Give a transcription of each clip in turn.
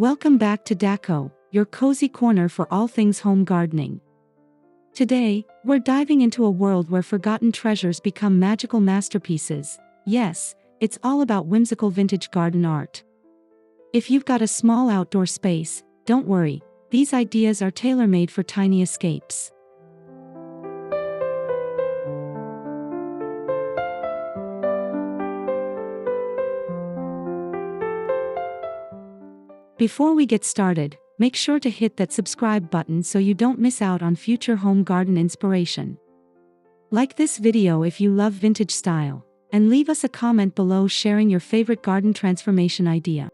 Welcome back to Decor, your cozy corner for all things home gardening. Today, we're diving into a world where forgotten treasures become magical masterpieces. Yes, it's all about whimsical vintage garden art. If you've got a small outdoor space, don't worry, these ideas are tailor-made for tiny escapes. Before we get started, make sure to hit that subscribe button so you don't miss out on future home garden inspiration. Like this video if you love vintage style, and leave us a comment below sharing your favorite garden transformation idea.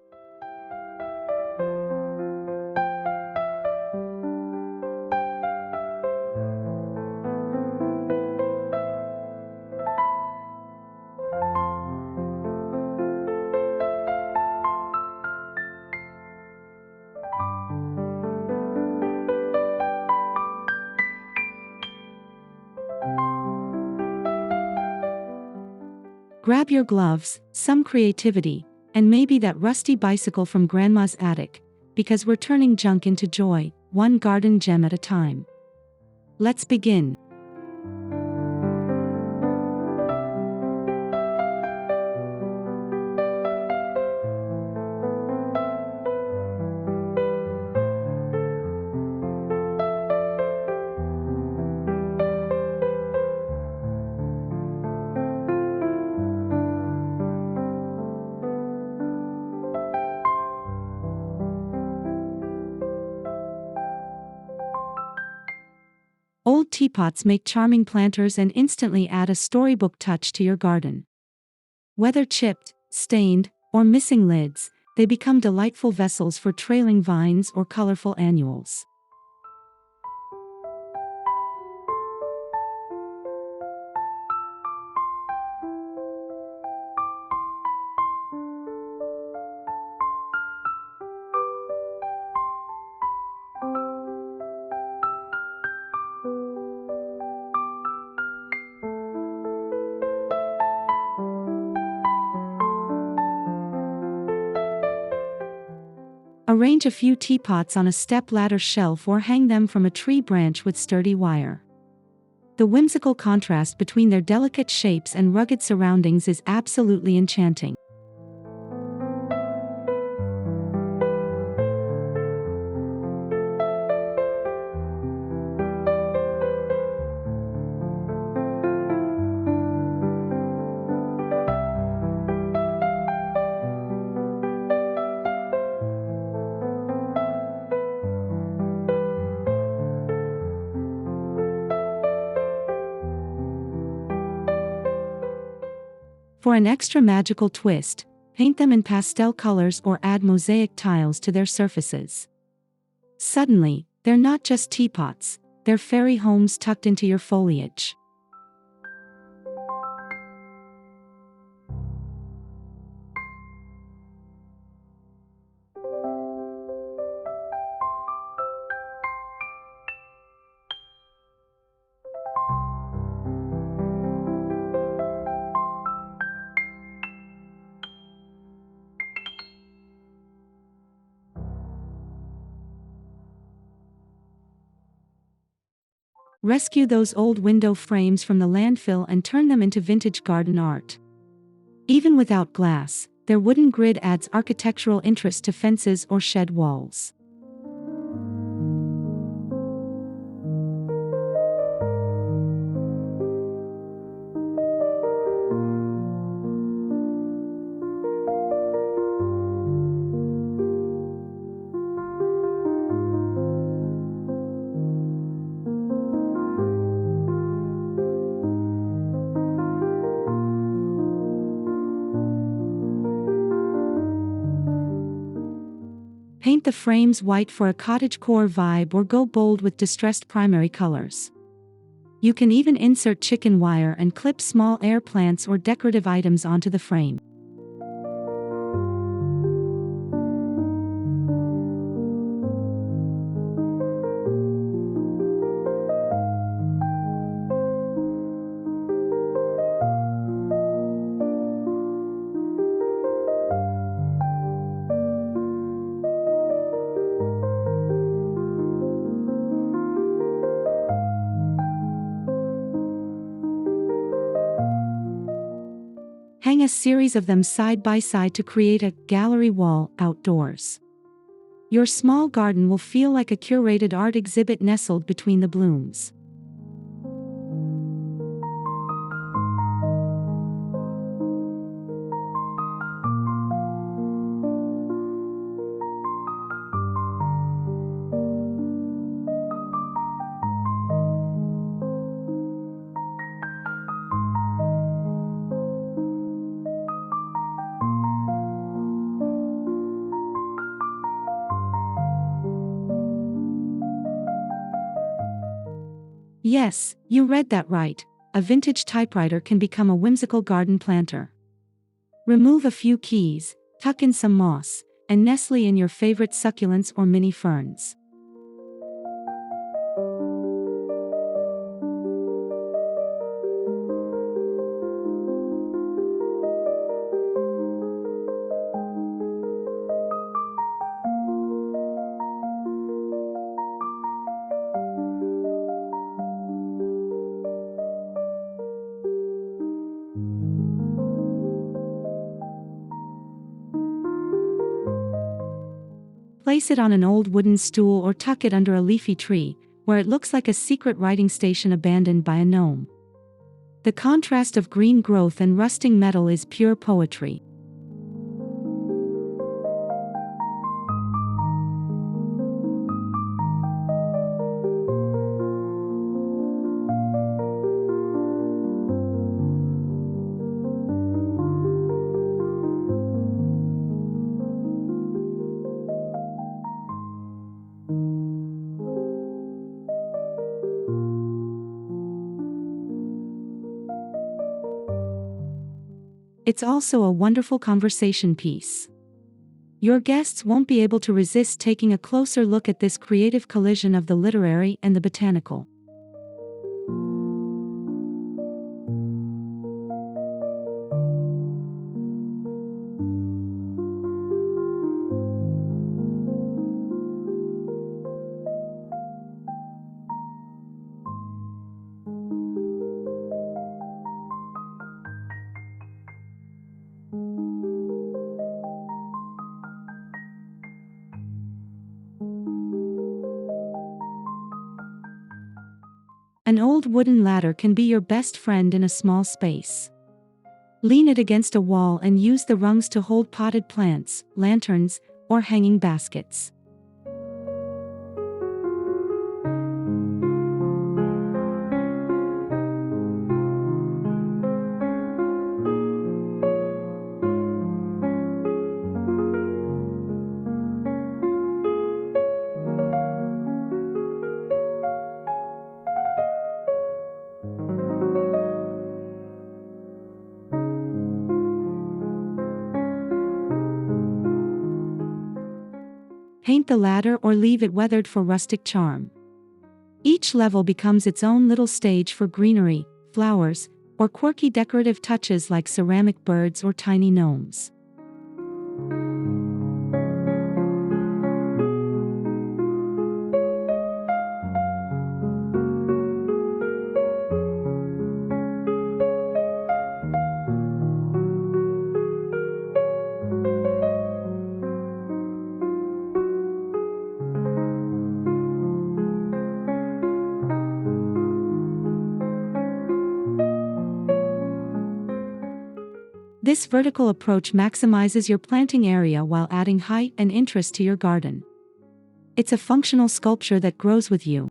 Grab your gloves, some creativity, and maybe that rusty bicycle from Grandma's attic, because we're turning junk into joy, one garden gem at a time. Let's begin. Old teapots make charming planters and instantly add a storybook touch to your garden. Whether chipped, stained, or missing lids, they become delightful vessels for trailing vines or colorful annuals. Arrange a few teapots on a step-ladder shelf or hang them from a tree branch with sturdy wire. The whimsical contrast between their delicate shapes and rugged surroundings is absolutely enchanting. For an extra magical twist, paint them in pastel colors or add mosaic tiles to their surfaces. Suddenly, they're not just teapots, they're fairy homes tucked into your foliage. Rescue those old window frames from the landfill and turn them into vintage garden art. Even without glass, their wooden grid adds architectural interest to fences or shed walls. Paint the frames white for a cottagecore vibe or go bold with distressed primary colors. You can even insert chicken wire and clip small air plants or decorative items onto the frame. Hang a series of them side by side to create a gallery wall outdoors. Your small garden will feel like a curated art exhibit nestled between the blooms. Yes, you read that right. A vintage typewriter can become a whimsical garden planter. Remove a few keys, tuck in some moss, and nestle in your favorite succulents or mini ferns. Place it on an old wooden stool or tuck it under a leafy tree, where it looks like a secret writing station abandoned by a gnome. The contrast of green growth and rusting metal is pure poetry. It's also a wonderful conversation piece. Your guests won't be able to resist taking a closer look at this creative collision of the literary and the botanical. An old wooden ladder can be your best friend in a small space. Lean it against a wall and use the rungs to hold potted plants, lanterns, or hanging baskets. Paint the ladder or leave it weathered for rustic charm. Each level becomes its own little stage for greenery, flowers, or quirky decorative touches like ceramic birds or tiny gnomes. This vertical approach maximizes your planting area while adding height and interest to your garden. It's a functional sculpture that grows with you.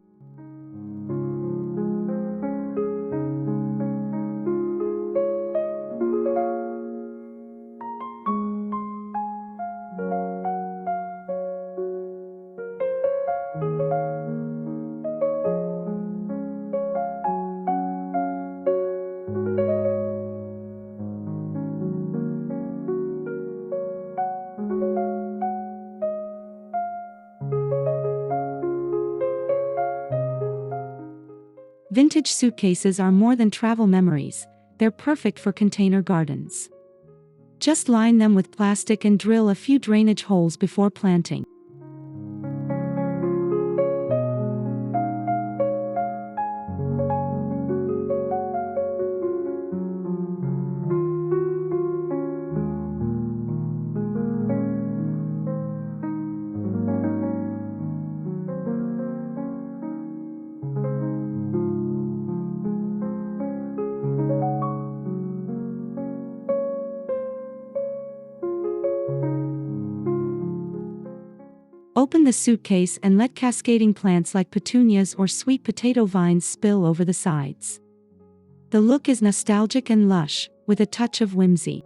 Vintage suitcases are more than travel memories, they're perfect for container gardens. Just line them with plastic and drill a few drainage holes before planting. Open the suitcase and let cascading plants like petunias or sweet potato vines spill over the sides. The look is nostalgic and lush, with a touch of whimsy.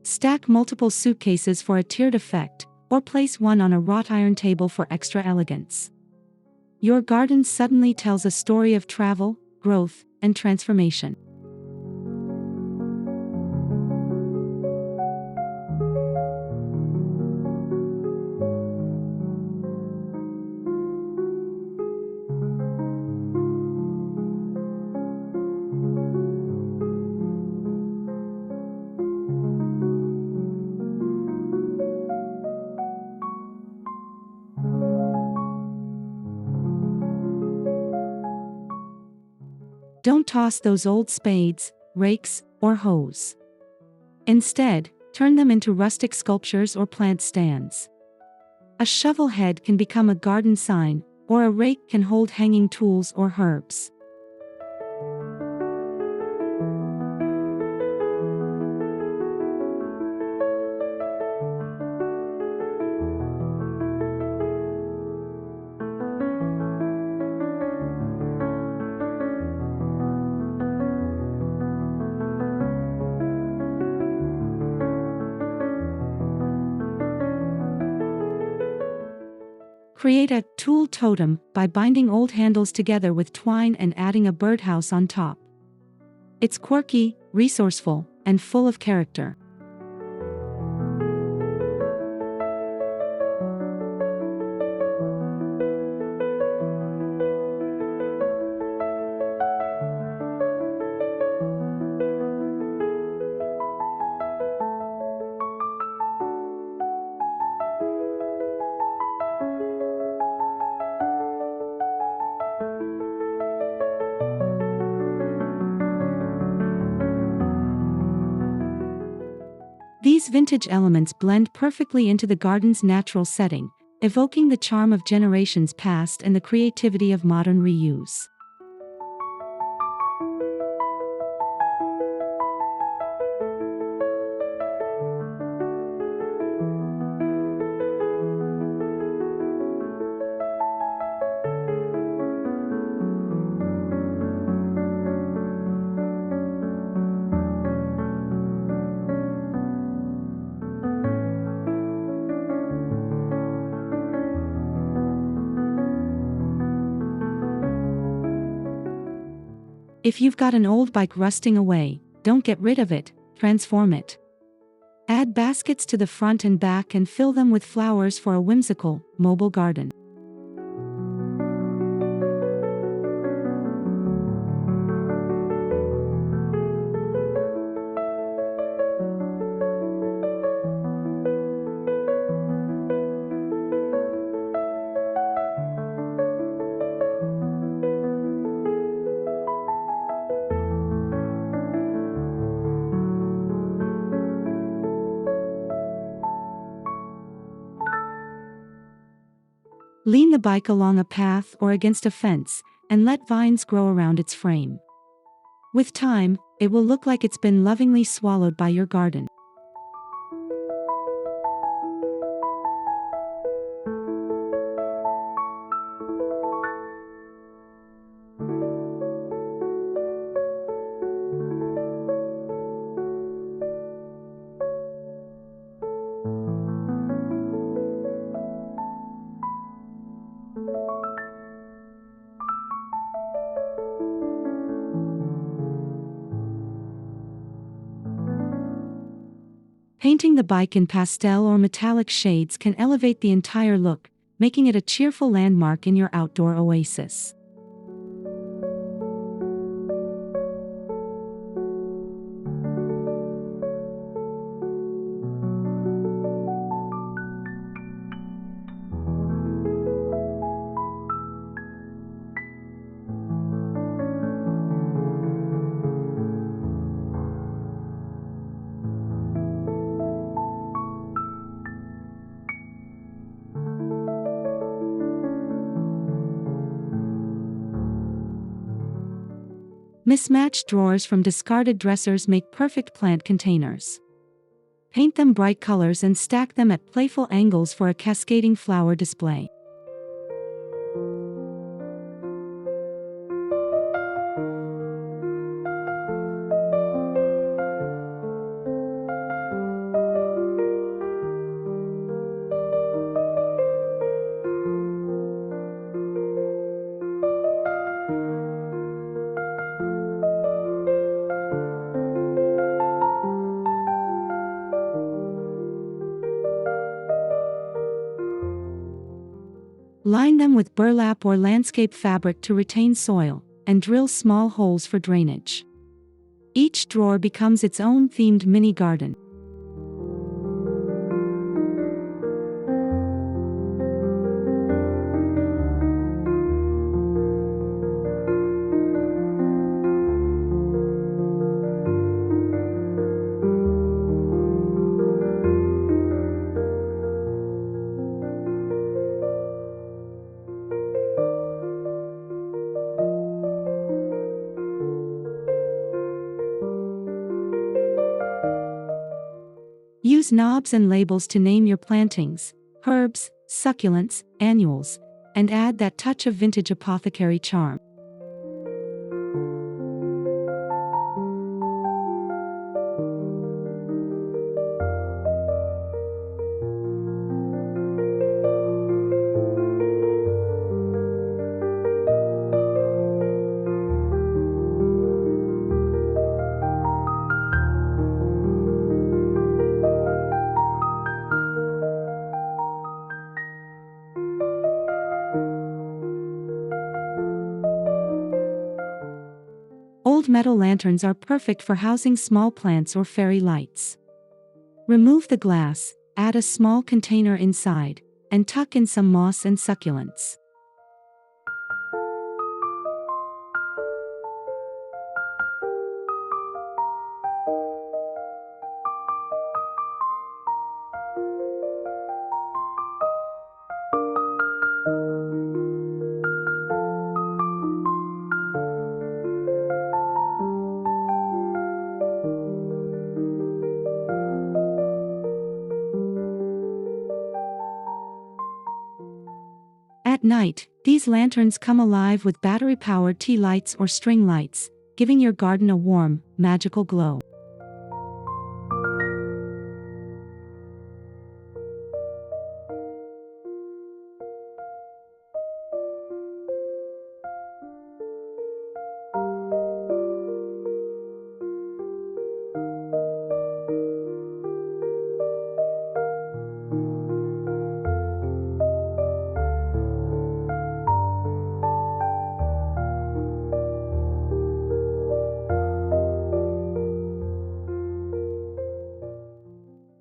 Stack multiple suitcases for a tiered effect, or place one on a wrought iron table for extra elegance. Your garden suddenly tells a story of travel, growth, and transformation. Don't toss those old spades, rakes, or hoes. Instead, turn them into rustic sculptures or plant stands. A shovel head can become a garden sign, or a rake can hold hanging tools or herbs. Create a tool totem by binding old handles together with twine and adding a birdhouse on top. It's quirky, resourceful, and full of character. These vintage elements blend perfectly into the garden's natural setting, evoking the charm of generations past and the creativity of modern reuse. If you've got an old bike rusting away, don't get rid of it, transform it. Add baskets to the front and back and fill them with flowers for a whimsical, mobile garden. Lean the bike along a path or against a fence, and let vines grow around its frame. With time, it will look like it's been lovingly swallowed by your garden. Painting the bike in pastel or metallic shades can elevate the entire look, making it a cheerful landmark in your outdoor oasis. Mismatched drawers from discarded dressers make perfect plant containers. Paint them bright colors and stack them at playful angles for a cascading flower display. Line them with burlap or landscape fabric to retain soil, and drill small holes for drainage. Each drawer becomes its own themed mini garden. Use knobs and labels to name your plantings, herbs, succulents, annuals, and add that touch of vintage apothecary charm. Old metal lanterns are perfect for housing small plants or fairy lights. Remove the glass, add a small container inside, and tuck in some moss and succulents. At night, these lanterns come alive with battery-powered tea lights or string lights, giving your garden a warm, magical glow.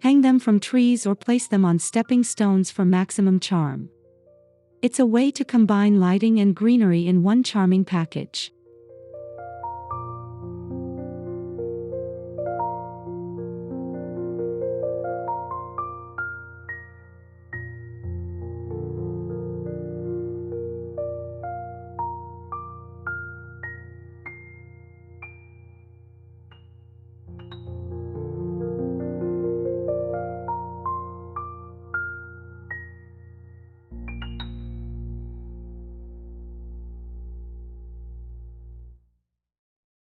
Hang them from trees or place them on stepping stones for maximum charm. It's a way to combine lighting and greenery in one charming package.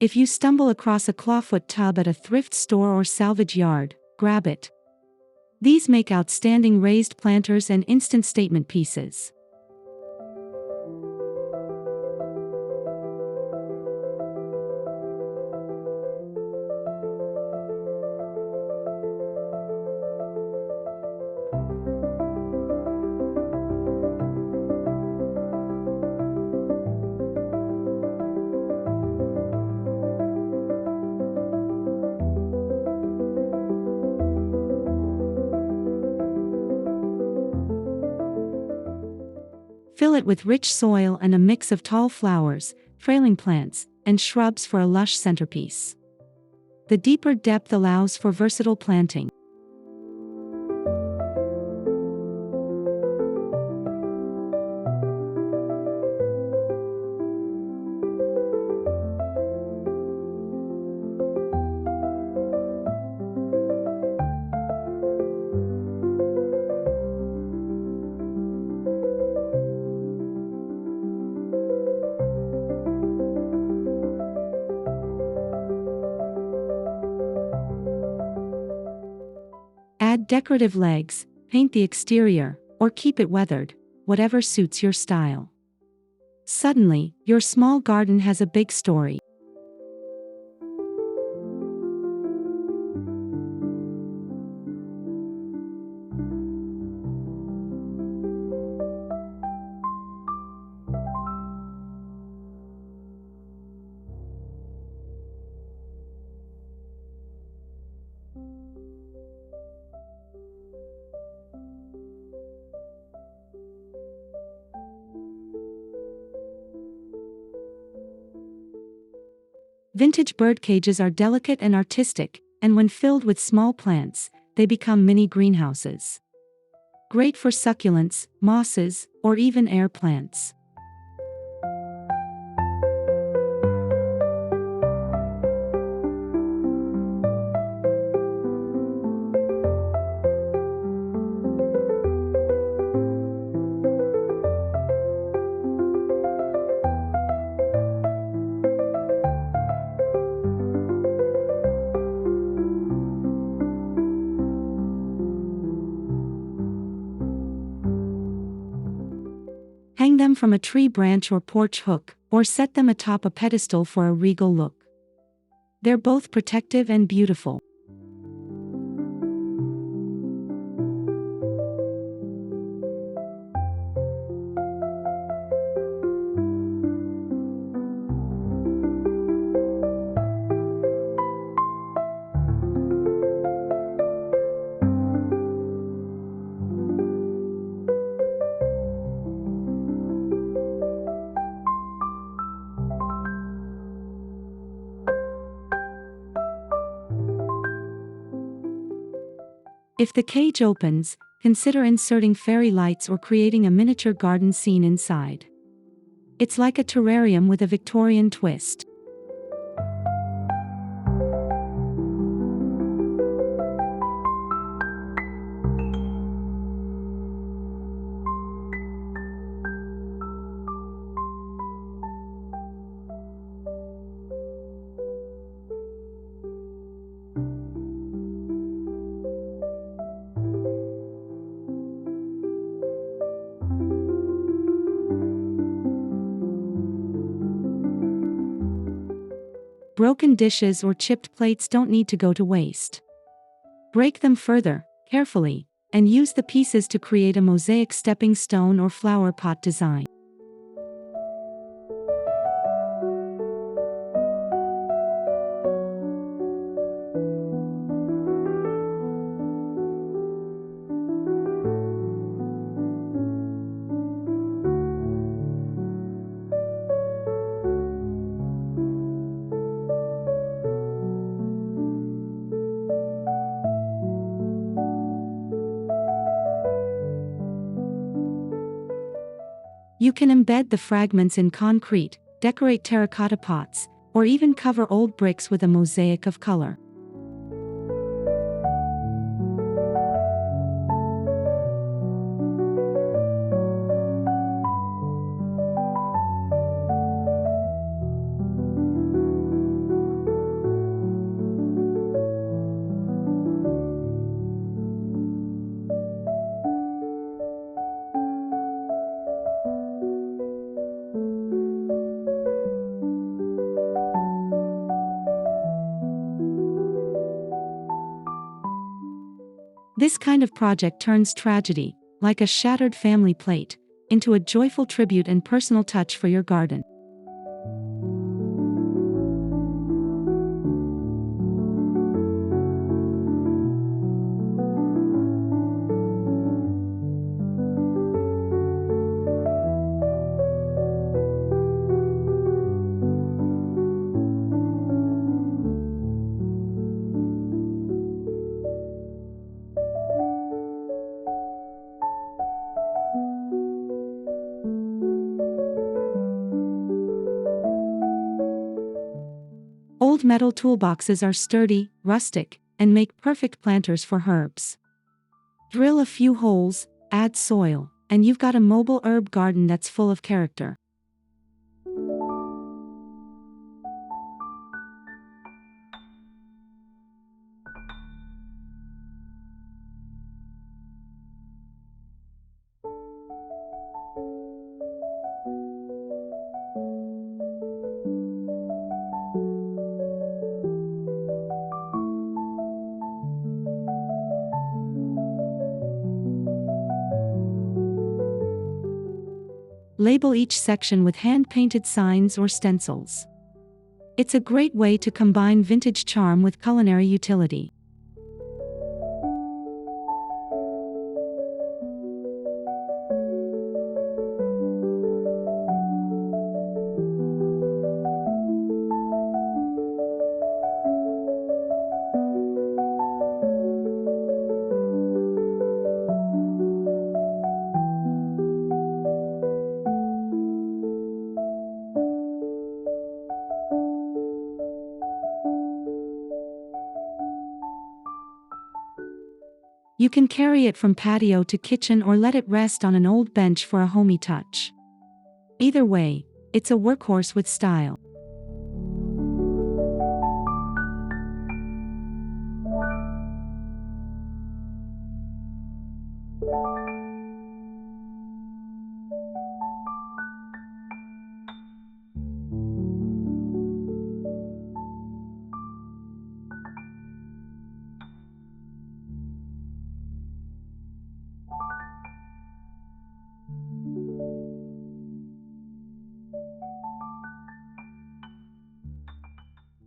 If you stumble across a clawfoot tub at a thrift store or salvage yard, grab it. These make outstanding raised planters and instant statement pieces. Fill it with rich soil and a mix of tall flowers, frailing plants, and shrubs for a lush centerpiece. The deeper depth allows for versatile planting. Add decorative legs, paint the exterior, or keep it weathered, whatever suits your style. Suddenly, your small garden has a big story. Vintage bird cages are delicate and artistic, and when filled with small plants, they become mini greenhouses. Great for succulents, mosses, or even air plants. Hang them from a tree branch or porch hook, or set them atop a pedestal for a regal look. They're both protective and beautiful. If the cage opens, consider inserting fairy lights or creating a miniature garden scene inside. It's like a terrarium with a Victorian twist. Broken dishes or chipped plates don't need to go to waste. Break them further, carefully, and use the pieces to create a mosaic stepping stone or flower pot design. You can embed the fragments in concrete, decorate terracotta pots, or even cover old bricks with a mosaic of color. This kind of project turns tragedy, like a shattered family plate, into a joyful tribute and personal touch for your garden. Old metal toolboxes are sturdy, rustic, and make perfect planters for herbs. Drill a few holes, add soil, and you've got a mobile herb garden that's full of character. Label each section with hand-painted signs or stencils. It's a great way to combine vintage charm with culinary utility. You can carry it from patio to kitchen or let it rest on an old bench for a homey touch. Either way, it's a workhorse with style.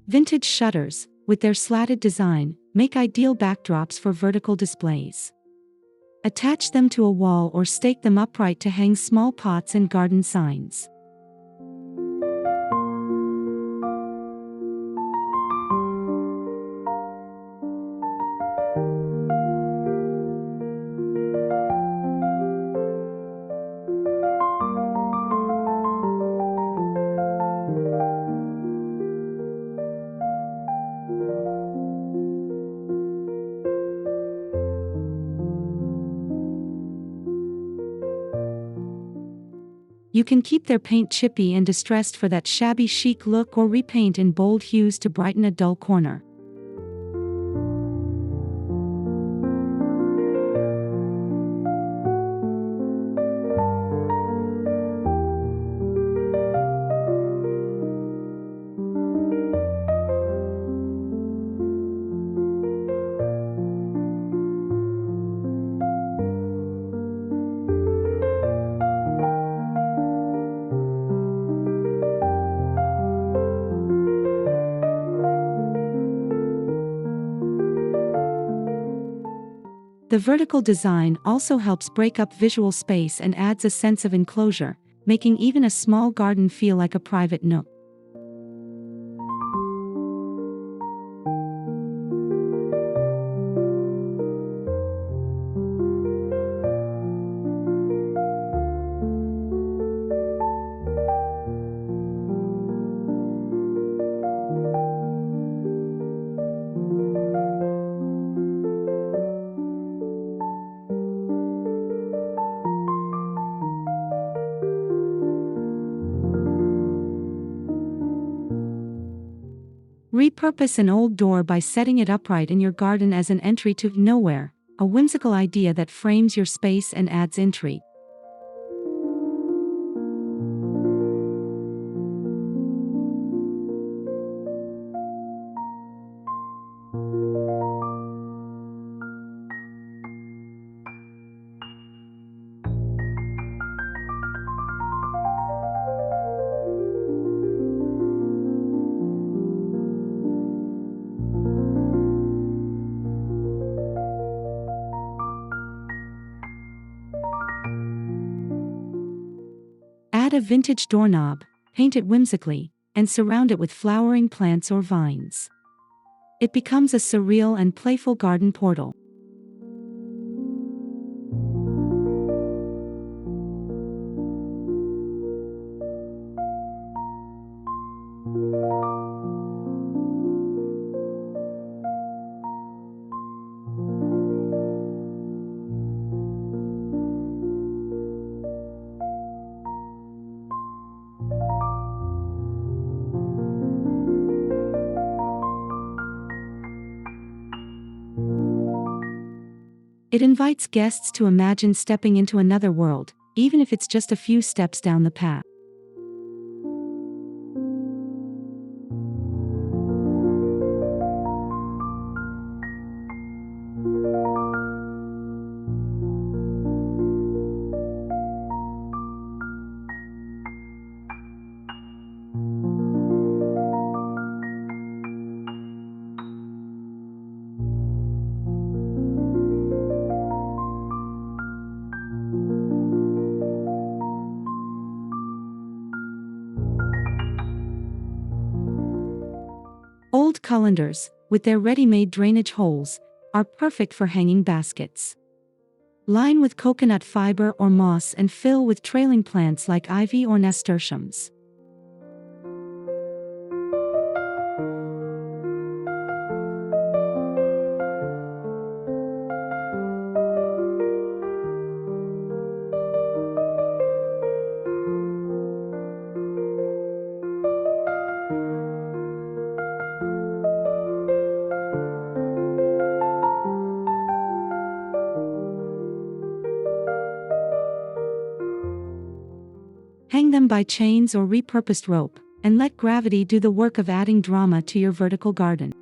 Vintage shutters, with their slatted design, make ideal backdrops for vertical displays. Attach them to a wall or stake them upright to hang small pots and garden signs. You can keep their paint chippy and distressed for that shabby chic look or repaint in bold hues to brighten a dull corner. The vertical design also helps break up visual space and adds a sense of enclosure, making even a small garden feel like a private nook. Repurpose an old door by setting it upright in your garden as an entry to nowhere, a whimsical idea that frames your space and adds intrigue. Add a vintage doorknob, paint it whimsically, and surround it with flowering plants or vines. It becomes a surreal and playful garden portal. It invites guests to imagine stepping into another world, even if it's just a few steps down the path. Old colanders, with their ready-made drainage holes, are perfect for hanging baskets. Line with coconut fiber or moss and fill with trailing plants like ivy or nasturtiums. Hang them by chains or repurposed rope, and let gravity do the work of adding drama to your vertical garden.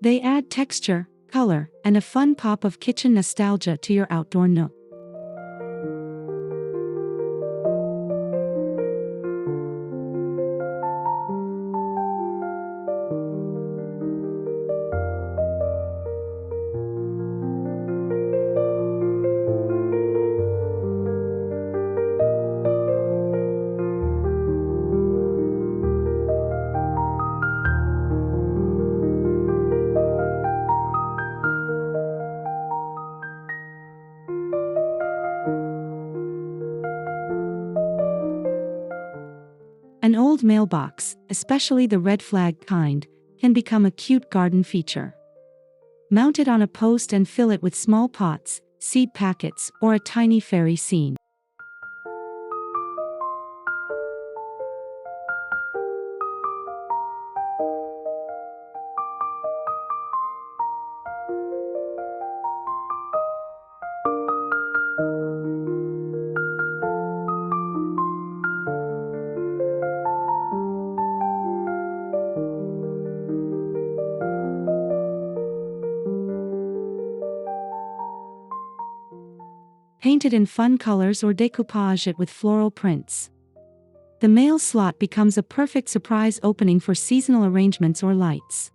They add texture, color, and a fun pop of kitchen nostalgia to your outdoor nook. An old mailbox, especially the red flag kind, can become a cute garden feature. Mount it on a post and fill it with small pots, seed packets, or a tiny fairy scene. Paint it in fun colors or decoupage it with floral prints. The mail slot becomes a perfect surprise opening for seasonal arrangements or lights.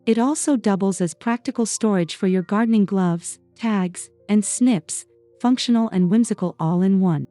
It also doubles as practical storage for your gardening gloves, tags, and snips, functional and whimsical all in one.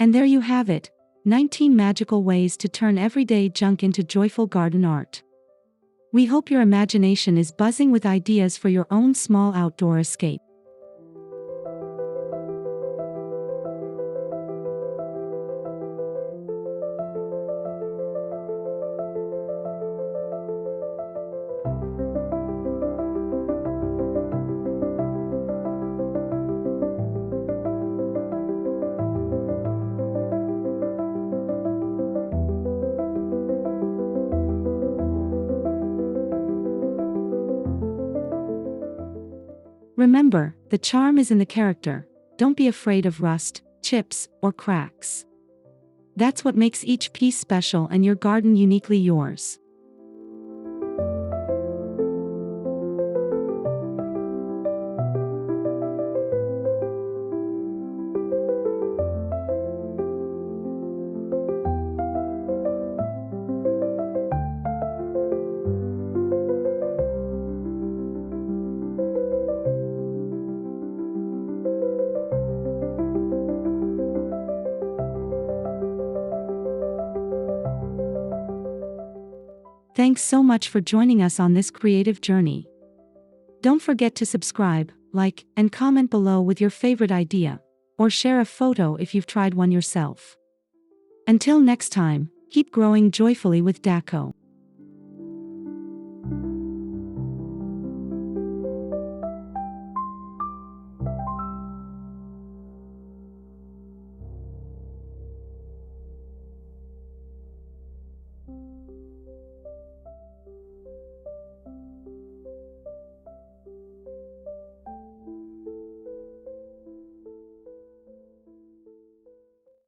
And there you have it, 19 magical ways to turn everyday junk into joyful garden art. We hope your imagination is buzzing with ideas for your own small outdoor escape. Remember, the charm is in the character. Don't be afraid of rust, chips, or cracks. That's what makes each piece special and your garden uniquely yours. Thanks so much for joining us on this creative journey. Don't forget to subscribe, like, and comment below with your favorite idea, or share a photo if you've tried one yourself. Until next time, keep growing joyfully with Decor.